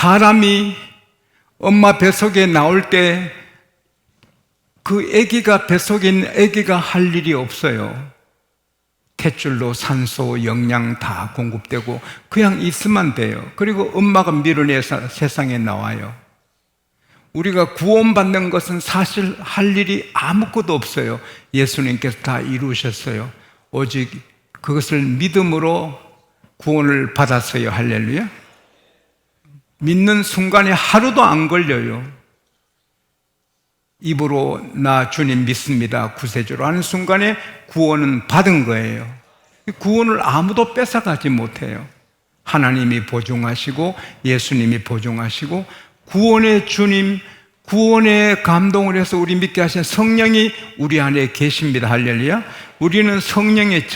사람이 엄마 뱃속에 나올 때 그 아기가, 뱃속에 있는 아기가 할 일이 없어요. 탯줄로 산소, 영양 다 공급되고 그냥 있으면 돼요. 그리고 엄마가 밀어내서 세상에 나와요. 우리가 구원받는 것은 사실 할 일이 아무것도 없어요. 예수님께서 다 이루셨어요. 오직 그것을 믿음으로 구원을 받았어요. 할렐루야. 믿는 순간에 하루도 안 걸려요. 입으로 나 주님 믿습니다, 구세주로 하는 순간에 구원은 받은 거예요. 구원을 아무도 뺏어가지 못해요. 하나님이 보증하시고 예수님이 보증하시고 구원의 주님, 구원의 감동을 해서 우리 믿게 하신 성령이 우리 안에 계십니다. 할렐루야. 우리는 성령의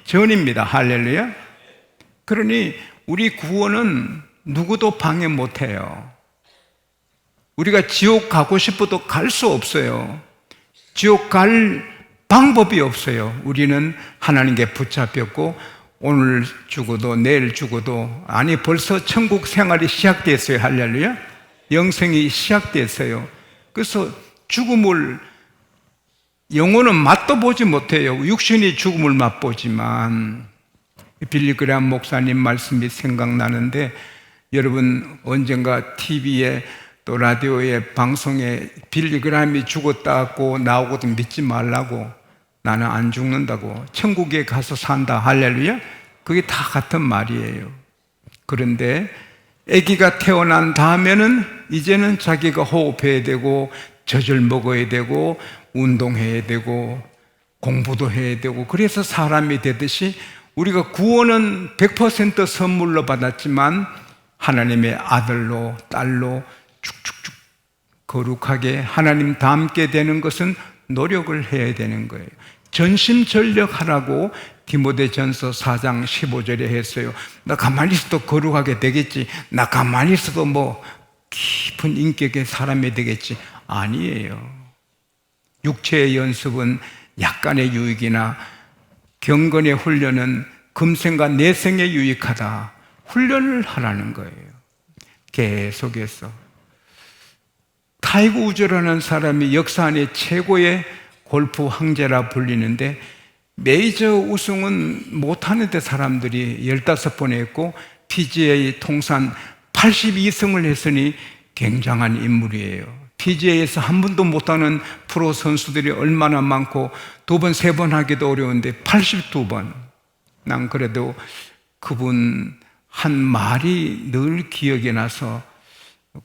전입니다. 할렐루야. 그러니 우리 구원은 누구도 방해 못해요. 우리가 지옥 가고 싶어도 갈 수 없어요. 지옥 갈 방법이 없어요. 우리는 하나님께 붙잡혔고 오늘 죽어도 내일 죽어도, 아니 벌써 천국 생활이 시작됐어요. 할렐루야. 영생이 시작됐어요. 그래서 죽음을, 영혼은 맛도 보지 못해요. 육신이 죽음을 맛보지만. 빌리그레함 목사님 말씀이 생각나는데, 여러분 언젠가 TV에 또 라디오에 방송에 빌리그레함이 죽었다고 나오거든. 믿지 말라고. 나는 안 죽는다고. 천국에 가서 산다. 할렐루야. 그게 다 같은 말이에요. 그런데 아기가 태어난 다음에는 이제는 자기가 호흡해야 되고 젖을 먹어야 되고 운동해야 되고 공부도 해야 되고, 그래서 사람이 되듯이 우리가 구원은 100% 선물로 받았지만 하나님의 아들로 딸로 쭉쭉쭉 거룩하게 하나님 닮게 되는 것은 노력을 해야 되는 거예요. 전심전력하라고 디모데전서 4장 15절에 했어요. 나 가만히 있어도 거룩하게 되겠지, 나 가만히 있어도 뭐 깊은 인격의 사람이 되겠지. 아니에요. 육체의 연습은 약간의 유익이나 경건의 훈련은 금생과 내생에 유익하다. 훈련을 하라는 거예요. 계속해서. 타이거 우즈라는 사람이 역사 안에 최고의 골프 황제라 불리는데, 메이저 우승은 못하는데 사람들이 15번 했고 PGA 통산 82승을 했으니 굉장한 인물이에요. PGA에서 한 번도 못하는 프로 선수들이 얼마나 많고 2번, 3번 하기도 어려운데 82번. 난 그래도 그분 한 말이 늘 기억에 나서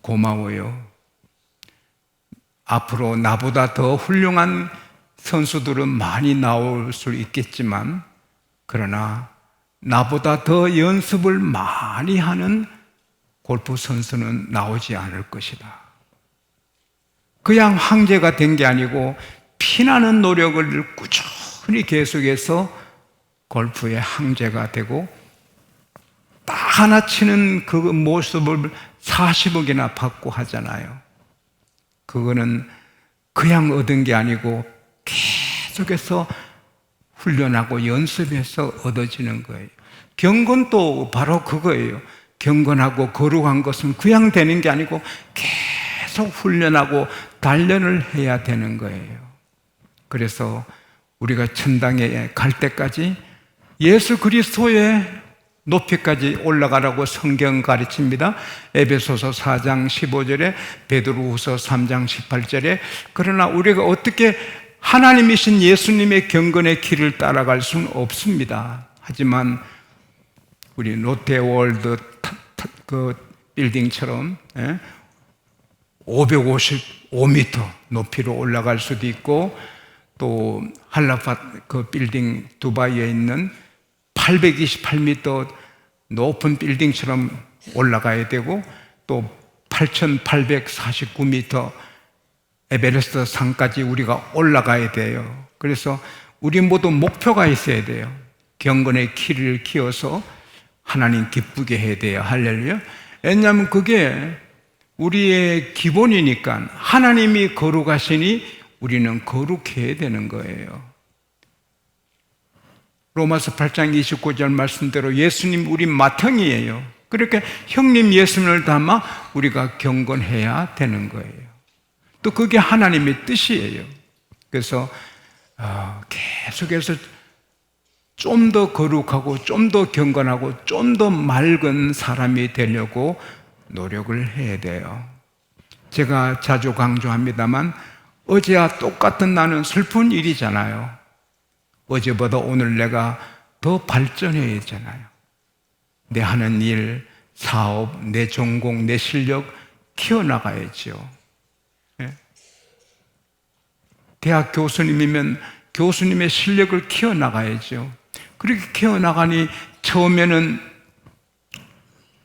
고마워요. 앞으로 나보다 더 훌륭한 선수들은 많이 나올 수 있겠지만, 그러나 나보다 더 연습을 많이 하는 골프 선수는 나오지 않을 것이다. 그냥 황제가 된 게 아니고 피나는 노력을 꾸준히 계속해서 골프의 황제가 되고, 딱 하나 치는 그 모습을 40억이나 받고 하잖아요. 그거는 그냥 얻은 게 아니고 계속해서 훈련하고 연습해서 얻어지는 거예요. 경건도 바로 그거예요. 경건하고 거룩한 것은 그냥 되는 게 아니고 계속 훈련하고 단련을 해야 되는 거예요. 그래서 우리가 천당에 갈 때까지 예수 그리스도의 높이까지 올라가라고 성경 가르칩니다. 에베소서 4장 15절에, 베드로후서 3장 18절에. 그러나 우리가 어떻게 하나님이신 예수님의 경건의 길을 따라갈 수는 없습니다. 하지만 우리 롯데월드 그 빌딩처럼 555m 높이로 올라갈 수도 있고, 또 할라팟 그 빌딩 두바이에 있는 828m 높은 빌딩처럼 올라가야 되고, 또 8849m 에베레스트 산까지 우리가 올라가야 돼요. 그래서 우리 모두 목표가 있어야 돼요. 경건의 키를 키워서 하나님 기쁘게 해야 돼요. 할렐루야. 왜냐하면 그게 우리의 기본이니까. 하나님이 거룩하시니 우리는 거룩해야 되는 거예요. 로마서 8장 29절 말씀대로 예수님 우리 맏형이에요. 그렇게 형님 예수님을 담아 우리가 경건해야 되는 거예요. 또 그게 하나님의 뜻이에요. 그래서 계속해서 좀 더 거룩하고 좀 더 경건하고 좀 더 맑은 사람이 되려고 노력을 해야 돼요. 제가 자주 강조합니다만 어제와 똑같은 나는 슬픈 일이잖아요. 어제보다 오늘 내가 더 발전해야 되잖아요. 내 하는 일, 사업, 내 전공, 내 실력 키워나가야죠. 예? 대학 교수님이면 교수님의 실력을 키워나가야죠. 그렇게 키워나가니 처음에는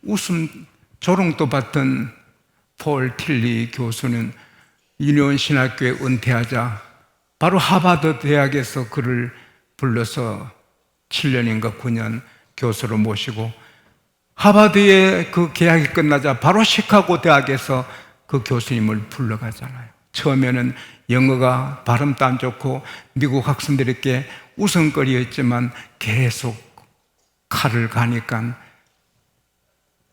웃음 조롱도 받던 폴 틸리 교수는 유니온 신학교에 은퇴하자 바로 하버드 대학에서 그를 불러서 7년인가 9년 교수로 모시고 하버드의 그 계약이 끝나자 바로 시카고 대학에서 그 교수님을 불러가잖아요. 처음에는 영어가 발음도 안 좋고 미국 학생들에게 웃음거리였지만 계속 칼을 가니까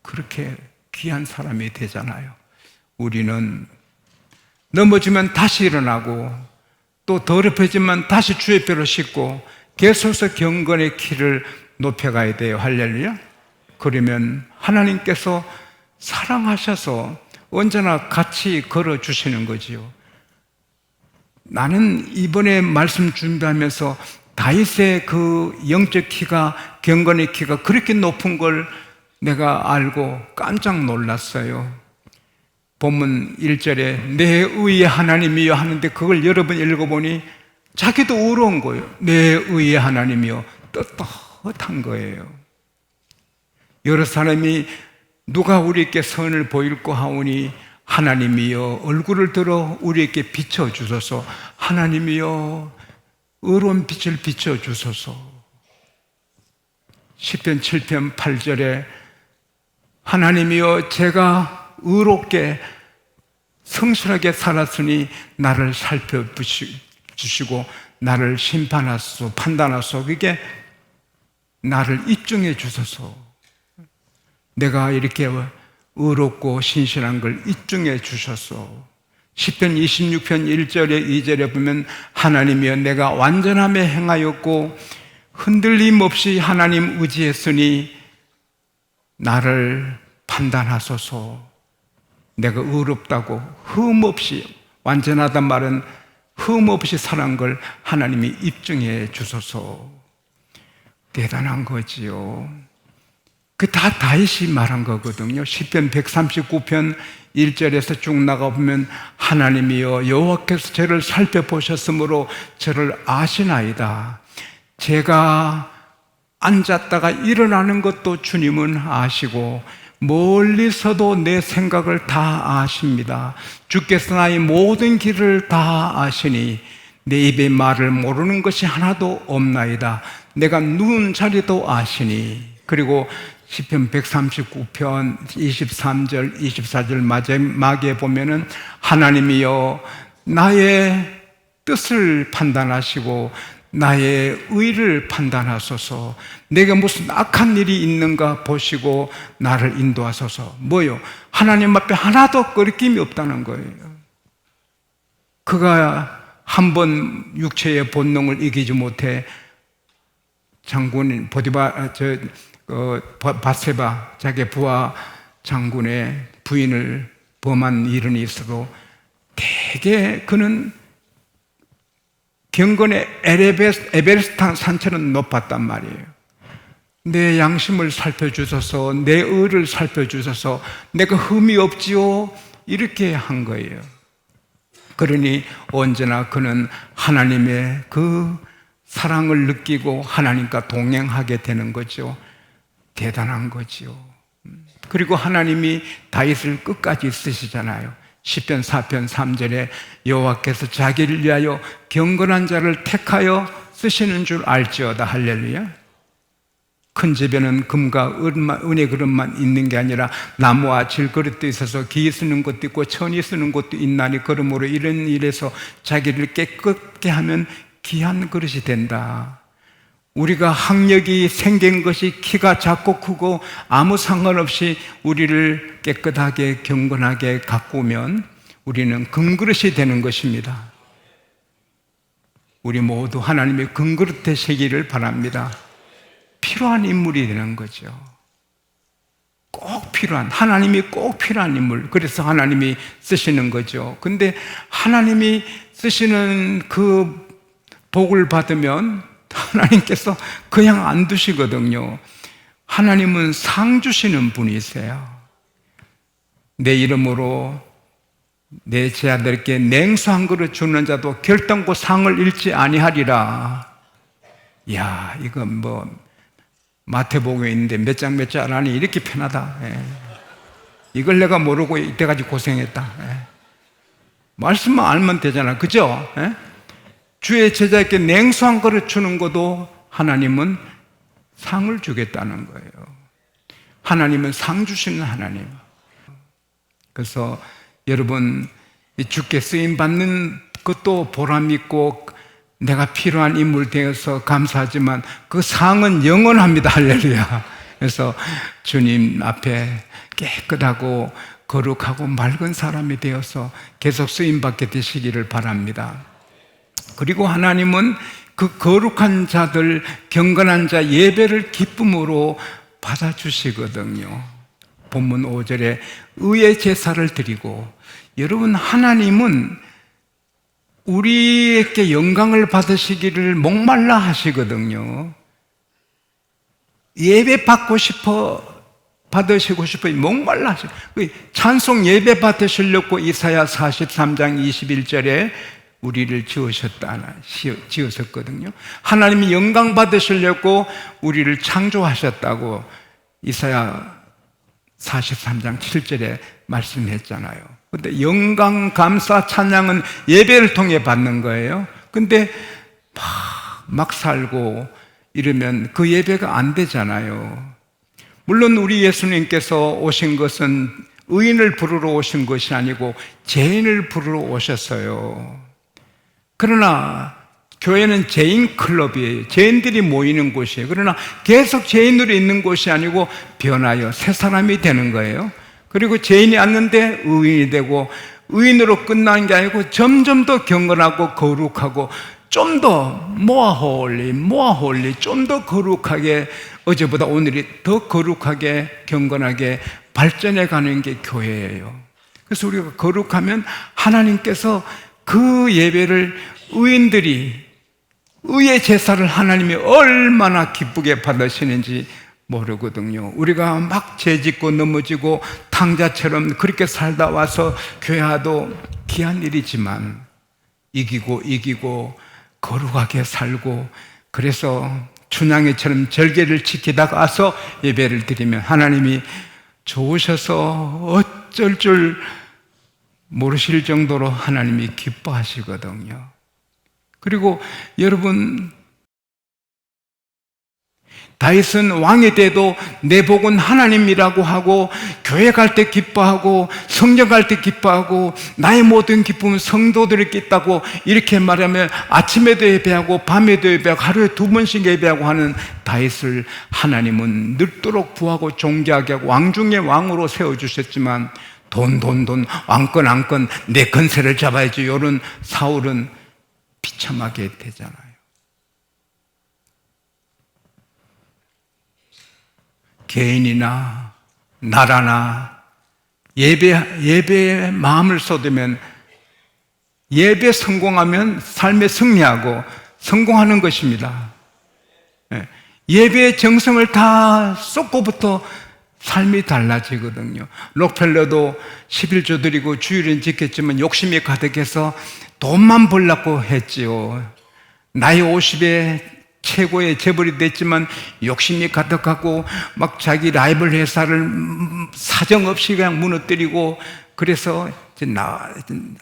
그렇게 귀한 사람이 되잖아요. 우리는 넘어지면 다시 일어나고 또 더럽혀지면 다시 주의 뼈로 씻고 계속해서 경건의 키를 높여가야 돼요. 할렐루야. 그러면 하나님께서 사랑하셔서 언제나 같이 걸어주시는 거지요. 나는 이번에 말씀 준비하면서 다윗의 그 영적 키가, 경건의 키가 그렇게 높은 걸 내가 알고 깜짝 놀랐어요. 본문 1절에 내 의의 하나님이여 하는데 그걸 여러 번 읽어보니 자기도 의로운 거예요. 내 의의 하나님이여. 떳떳한 거예요. 여러 사람이 누가 우리에게 선을 보일고 하오니 하나님이여 얼굴을 들어 우리에게 비춰주소서. 하나님이여 의로운 빛을 비춰주소서. 시편 7편 8절에 하나님이여 제가 의롭게 성실하게 살았으니 나를 살펴주시고 나를 심판하소서 판단하소서. 그게 나를 입증해 주소서. 내가 이렇게 의롭고 신실한 걸 입증해 주셔서. 시편 26편 1절에 2절에 보면 하나님이여 내가 완전함에 행하였고 흔들림 없이 하나님 의지했으니 나를 판단하소서. 내가 의롭다고 흠없이, 완전하단 말은 흠없이 살한 걸 하나님이 입증해 주소서. 대단한 거지요. 그 다 다윗이 말한 거거든요. 시편 139편 1절에서 쭉 나가보면 하나님이여 여호와께서 저를 살펴보셨으므로 저를 아시나이다. 제가 앉았다가 일어나는 것도 주님은 아시고 멀리서도 내 생각을 다 아십니다. 주께서 나의 모든 길을 다 아시니 내 입의 말을 모르는 것이 하나도 없나이다. 내가 누운 자리도 아시니. 그리고 시편 139편 23절 24절 마지막에 보면은 하나님이여 나의 뜻을 판단하시고 나의 의를 판단하소서. 내가 무슨 악한 일이 있는가 보시고 나를 인도하소서. 뭐요? 하나님 앞에 하나도 거리낌이 없다는 거예요. 그가 한 번 육체의 본능을 이기지 못해 장군인 바세바 자기 부하 장군의 부인을 범한 일은 있어도 되게 그는 경건의 에베레스트 산처럼 높았단 말이에요. 내 양심을 살펴주셔서 내 의를 살펴주셔서 내가 흠이 없지요 이렇게 한 거예요. 그러니 언제나 그는 하나님의 그 사랑을 느끼고 하나님과 동행하게 되는 거죠. 대단한 거지요. 그리고 하나님이 다윗을 끝까지 쓰시잖아요. 시편 4편 3절에 여호와께서 자기를 위하여 경건한 자를 택하여 쓰시는 줄 알지어다. 할렐루야. 큰 집에는 금과 은의 그릇만 있는 게 아니라 나무와 질그릇도 있어서 기 쓰는 것도 있고 천이 쓰는 것도 있나니 그러므로 이런 일에서 자기를 깨끗게 하면 귀한 그릇이 된다. 우리가 학력이 생긴 것이 키가 작고 크고 아무 상관없이 우리를 깨끗하게 경건하게 가꾸면 우리는 금그릇이 되는 것입니다. 우리 모두 하나님의 금그릇 되시기를 바랍니다. 필요한 인물이 되는 거죠. 꼭 필요한, 하나님이 꼭 필요한 인물. 그래서 하나님이 쓰시는 거죠. 근데 하나님이 쓰시는 그 복을 받으면 하나님께서 그냥 안 두시거든요. 하나님은 상 주시는 분이세요. 내 이름으로 내 제자들께 냉수 한 그릇 주는 자도 결단코 상을 잃지 아니하리라. 야, 이건 뭐 마태복음에 있는데 몇 장 몇 장 하니 이렇게 편하다. 이걸 내가 모르고 이때까지 고생했다. 말씀만 알면 되잖아. 그죠? 주의 제자에게 냉수 한 그릇 주는 것도 하나님은 상을 주겠다는 거예요. 하나님은 상 주시는 하나님. 그래서 여러분, 주께 쓰임 받는 것도 보람있고 내가 필요한 인물 되어서 감사하지만 그 상은 영원합니다. 할렐루야. 그래서 주님 앞에 깨끗하고 거룩하고 맑은 사람이 되어서 계속 쓰임 받게 되시기를 바랍니다. 그리고 하나님은 그 거룩한 자들, 경건한 자 예배를 기쁨으로 받아주시거든요. 본문 5절에 의의 제사를 드리고, 여러분, 하나님은 우리에게 영광을 받으시기를 목말라 하시거든요. 예배 받고 싶어, 받으시고 싶어 목말라 하시고, 찬송 예배 받으시려고 이사야 43장 21절에 우리를 지으셨거든요. 하나님이 영광 받으시려고 우리를 창조하셨다고 이사야 43장 7절에 말씀했잖아요. 근데 영광, 감사, 찬양은 예배를 통해 받는 거예요. 근데 막 살고 이러면 그 예배가 안 되잖아요. 물론 우리 예수님께서 오신 것은 의인을 부르러 오신 것이 아니고 죄인을 부르러 오셨어요. 그러나 교회는 죄인 클럽이에요. 죄인들이 모이는 곳이에요. 그러나 계속 죄인으로 있는 곳이 아니고 변하여 새 사람이 되는 거예요. 그리고 죄인이 왔는데 의인이 되고, 의인으로 끝나는 게 아니고 점점 더 경건하고 거룩하고 좀 더 모아홀리 좀 더 거룩하게, 어제보다 오늘이 더 거룩하게 경건하게 발전해 가는 게 교회예요. 그래서 우리가 거룩하면 하나님께서 그 예배를, 의인들이 의의 제사를 하나님이 얼마나 기쁘게 받으시는지 모르거든요. 우리가 막 죄짓고 넘어지고 탕자처럼 그렇게 살다 와서 교회와도 귀한 일이지만 이기고 거룩하게 살고, 그래서 춘향이처럼 절개를 지키다가 와서 예배를 드리면 하나님이 좋으셔서 어쩔 줄 모르실 정도로 하나님이 기뻐하시거든요. 그리고 여러분, 다윗은 왕이 돼도 내 복은 하나님이라고 하고, 교회 갈 때 기뻐하고, 성전 갈 때 기뻐하고, 나의 모든 기쁨은 성도들에게 있다고 이렇게 말하면 아침에도 예배하고 밤에도 예배하고 하루에 2번씩 예배하고 하는 다윗을 하나님은 늦도록 부하고 존귀하게 하고 왕중의 왕으로 세워주셨지만, 돈, 왕권, 내 건세를 잡아야지, 이런 사울은 비참하게 되잖아요. 개인이나 나라나 예배에 마음을 쏟으면, 예배 성공하면 삶에 승리하고 성공하는 것입니다. 예배의 정성을 다 쏟고부터 삶이 달라지거든요. 록펠러도 11조 드리고 주일은 지켰지만 욕심이 가득해서 돈만 벌려고 했지요. 나이 50에 최고의 재벌이 됐지만 욕심이 가득하고 막 자기 라이벌 회사를 사정없이 그냥 무너뜨리고, 그래서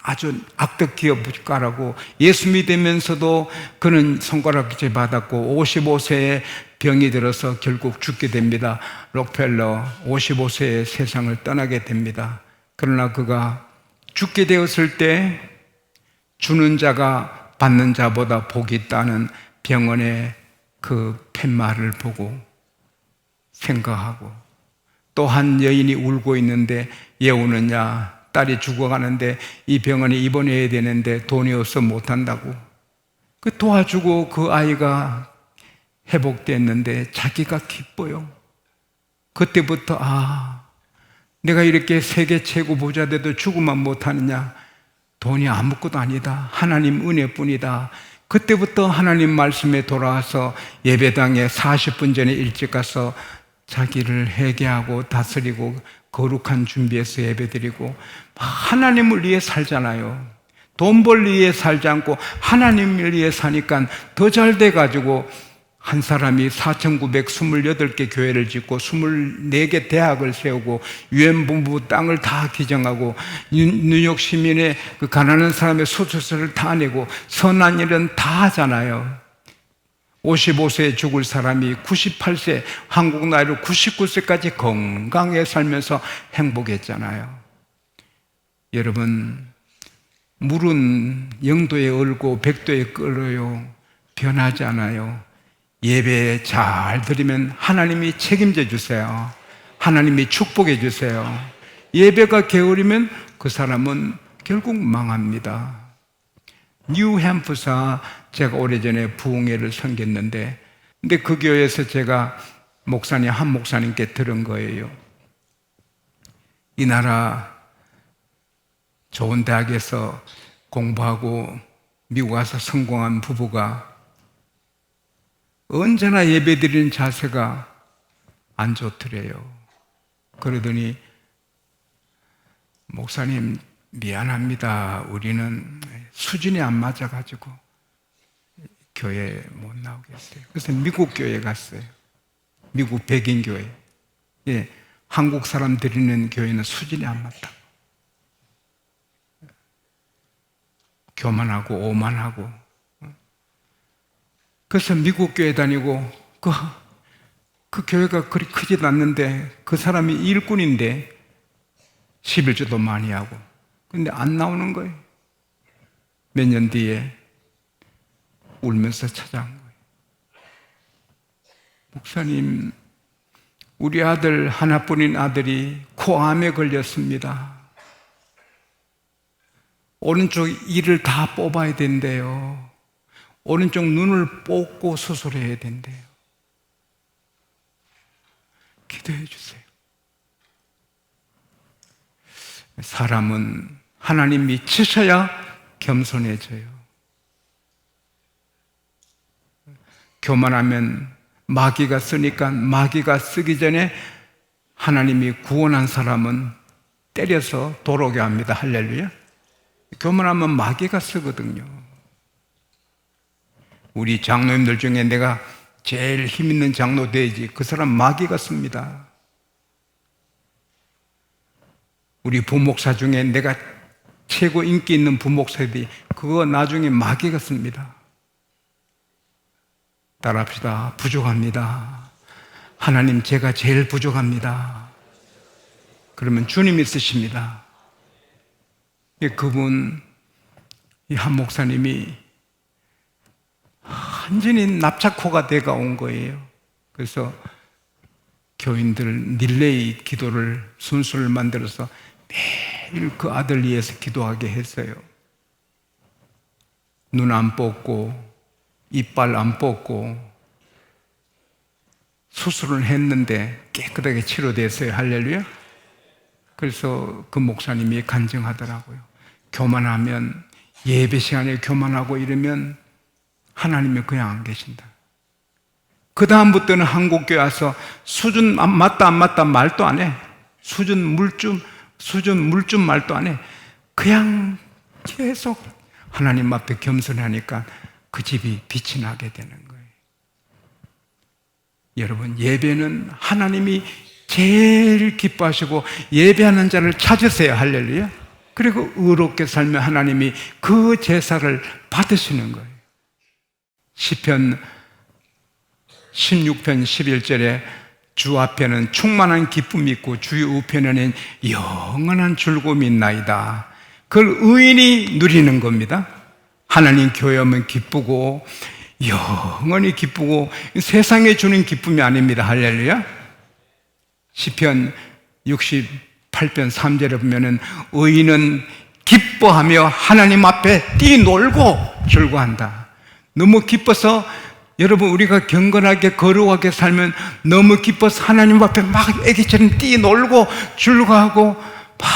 아주 악덕 기업가라고 예수 믿으면서도 그는 손가락질 받았고 55세에 병이 들어서 결국 죽게 됩니다. 록펠러 55세에 세상을 떠나게 됩니다. 그러나 그가 죽게 되었을 때 주는 자가 받는 자보다 복이 있다는 병원의 그 팻말을 보고 생각하고, 또 한 여인이 울고 있는데 얘 우느냐, 딸이 죽어가는데 이 병원에 입원해야 되는데 돈이 없어 못한다고. 그 도와주고 그 아이가 회복됐는데 자기가 기뻐요. 그때부터 내가 이렇게 세계 최고 부자 돼도 죽으면 못하느냐, 돈이 아무것도 아니다, 하나님 은혜뿐이다. 그때부터 하나님 말씀에 돌아와서 예배당에 40분 전에 일찍 가서 자기를 회개하고 다스리고 거룩한 준비해서 예배드리고, 하나님을 위해 살잖아요. 돈 벌기 위해 살지 않고 하나님을 위해 사니까 더 잘 돼가지고, 한 사람이 4,928개 교회를 짓고 24개 대학을 세우고 유엔 본부 땅을 다 기증하고 뉴욕 시민의 그 가난한 사람의 소득세를 다 내고 선한 일은 다 하잖아요. 55세에 죽을 사람이 98세, 한국 나이로 99세까지 건강하게 살면서 행복했잖아요. 여러분, 물은 영도에 얼고 백도에 끓어요. 변하지 않아요. 예배 잘 드리면 하나님이 책임져 주세요. 하나님이 축복해 주세요. 예배가 게으르면 그 사람은 결국 망합니다. 뉴햄프사, 제가 오래전에 부흥회를 섬겼는데, 근데 그 교회에서 제가 한 목사님께 들은 거예요. 이 나라 좋은 대학에서 공부하고 미국 와서 성공한 부부가 언제나 예배드리는 자세가 안 좋더래요. 그러더니, 목사님 미안합니다, 우리는 수준이 안 맞아가지고 교회 못 나오겠어요. 그래서 미국 교회 갔어요. 미국 백인 교회. 한국 사람 드리는 교회는 수준이 안 맞다. 교만하고 오만하고. 그래서 미국 교회 다니고, 그 교회가 그리 크지도 않는데 그 사람이 일꾼인데 11조도 많이 하고, 근데 안 나오는 거예요. 몇 년 뒤에 울면서 찾아온 거예요. 목사님, 우리 아들, 하나뿐인 아들이 코암에 걸렸습니다. 오른쪽 이를 다 뽑아야 된대요. 오른쪽 눈을 뽑고 수술해야 된대요. 기도해 주세요. 사람은 하나님 미치셔야 겸손해져요. 교만하면 마귀가 쓰니까, 마귀가 쓰기 전에 하나님이 구원한 사람은 때려서 돌아오게 합니다. 할렐루야. 교만하면 마귀가 쓰거든요. 우리 장로님들 중에 내가 제일 힘 있는 장로 돼야지, 그 사람 마귀가 씁니다. 우리 부목사 중에 내가 최고 인기 있는 부목사들이, 그거 나중에 마귀가 씁니다. 따라합시다. 부족합니다. 하나님, 제가 제일 부족합니다. 그러면 주님이 쓰십니다. 그분, 이 한 목사님이 완전히 납작코가 돼가 온 거예요. 그래서 교인들 릴레이 기도를 순서를 만들어서 매일 그 아들 위해서 기도하게 했어요. 눈 안 뽑고 이빨 안 뽑고 수술을 했는데 깨끗하게 치료됐어요. 할렐루야. 그래서 그 목사님이 간증하더라고요. 교만하면, 예배 시간에 교만하고 이러면 하나님이 그냥 안 계신다. 그 다음부터는 한국교회 와서 수준 맞다 안 맞다 말도 안 해. 수준 물좀 말도 안 해. 그냥 계속 하나님 앞에 겸손하니까 그 집이 빛이 나게 되는 거예요. 여러분, 예배는 하나님이 제일 기뻐하시고 예배하는 자를 찾으세요. 할렐루야. 그리고 의롭게 살면 하나님이 그 제사를 받으시는 거예요. 시편 16편 11절에 주 앞에는 충만한 기쁨이 있고 주의 우편에는 영원한 즐거움이 있나이다. 그걸 의인이 누리는 겁니다. 하나님 교회 오면 기쁘고 영원히 기쁘고 세상에 주는 기쁨이 아닙니다. 할렐루야. 시편 68편 3절에 보면은 의인은 기뻐하며 하나님 앞에 뛰놀고 즐거워한다. 너무 기뻐서 여러분 우리가 경건하게 거룩하게 살면 너무 기뻐서 하나님 앞에 막 애기처럼 뛰놀고 즐거워하고 막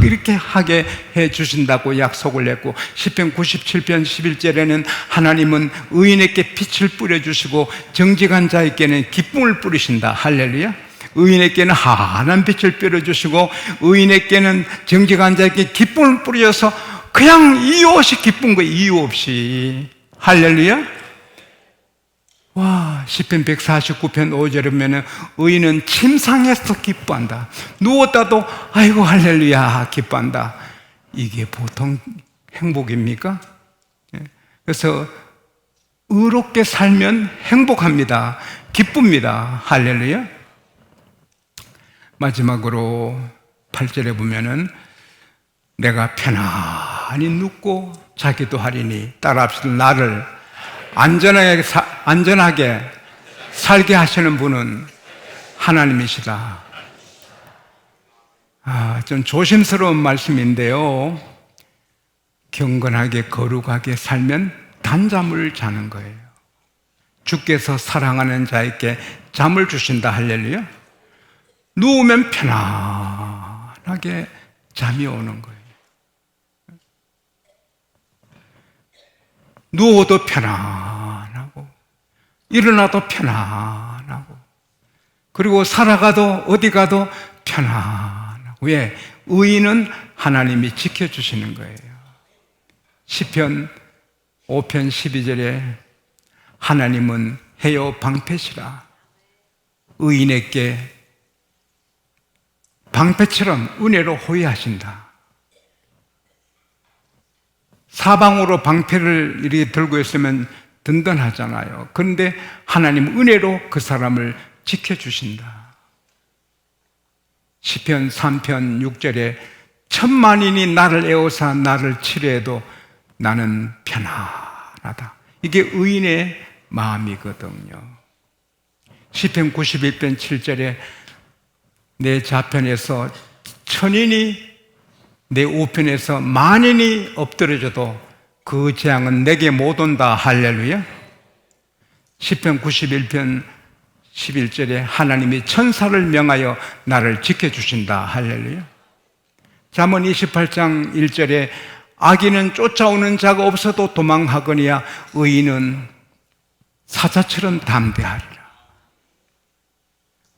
이렇게 하게 해 주신다고 약속을 했고 시편 97편 11절에는 하나님은 의인에게 빛을 뿌려주시고 정직한 자에게는 기쁨을 뿌리신다. 할렐루야. 의인에게는 환한 빛을 뿌려주시고 의인에게는 정직한 자에게 기쁨을 뿌려서 그냥 이유 없이 기쁜 거예요. 이유 없이. 할렐루야. 와, 시편 149편 5절에 보면 의인은 침상에서 기뻐한다. 누웠다도 아이고 할렐루야 기뻐한다. 이게 보통 행복입니까? 그래서 의롭게 살면 행복합니다. 기쁩니다. 할렐루야. 마지막으로 8절에 보면은 내가 편안히 눕고 자기도 하리니 따라합시다. 나를 안전하게 살게 하시는 분은 하나님이시다. 좀 조심스러운 말씀인데요. 경건하게 거룩하게 살면 단잠을 자는 거예요. 주께서 사랑하는 자에게 잠을 주신다. 할렐루야. 누우면 편안하게 잠이 오는 거예요. 누워도 편안하고 일어나도 편안하고 그리고 살아가도 어디 가도 편안하고. 왜? 의인은 하나님이 지켜주시는 거예요. 시편 5편 12절에 하나님은 해요 방패시라. 의인에게 방패처럼 은혜로 호위하신다. 사방으로 방패를 이렇게 들고 있으면 든든하잖아요. 그런데 하나님 은혜로 그 사람을 지켜주신다. 시편 3편 6절에 천만인이 나를 에워싸 나를 치려해도 나는 편안하다. 이게 의인의 마음이거든요. 시편 91편 7절에 내 좌편에서 천인이 내 우편에서 만인이 엎드려져도 그 재앙은 내게 못 온다. 할렐루야. 시편 91편 11절에 하나님이 천사를 명하여 나를 지켜주신다. 할렐루야. 잠언 28장 1절에 악인은 쫓아오는 자가 없어도 도망하거니와 의인은 사자처럼 담대하리라.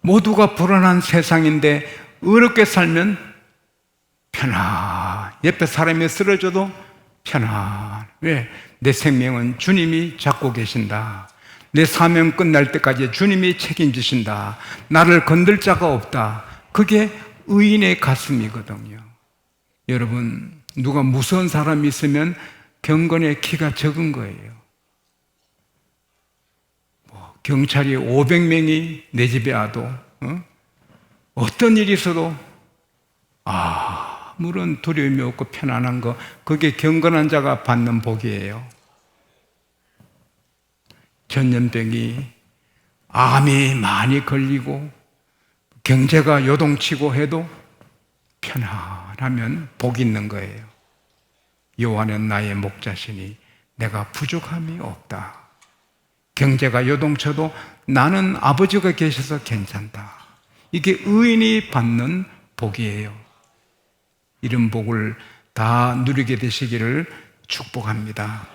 모두가 불안한 세상인데 의롭게 살면 옆에 사람이 쓰러져도 편안. 왜? 내 생명은 주님이 잡고 계신다. 내 사명 끝날 때까지 주님이 책임지신다. 나를 건들 자가 없다. 그게 의인의 가슴이거든요. 여러분, 누가 무서운 사람이 있으면 경건의 키가 적은 거예요. 경찰이 500명이 내 집에 와도 어떤 일이 있어도 아무런 두려움이 없고 편안한 거, 그게 경건한 자가 받는 복이에요. 전염병이 암이 많이 걸리고 경제가 요동치고 해도 편안하면 복이 있는 거예요. 여호와는 나의 목자시니 내가 부족함이 없다. 경제가 요동쳐도 나는 아버지가 계셔서 괜찮다. 이게 의인이 받는 복이에요. 이런 복을 다 누리게 되시기를 축복합니다.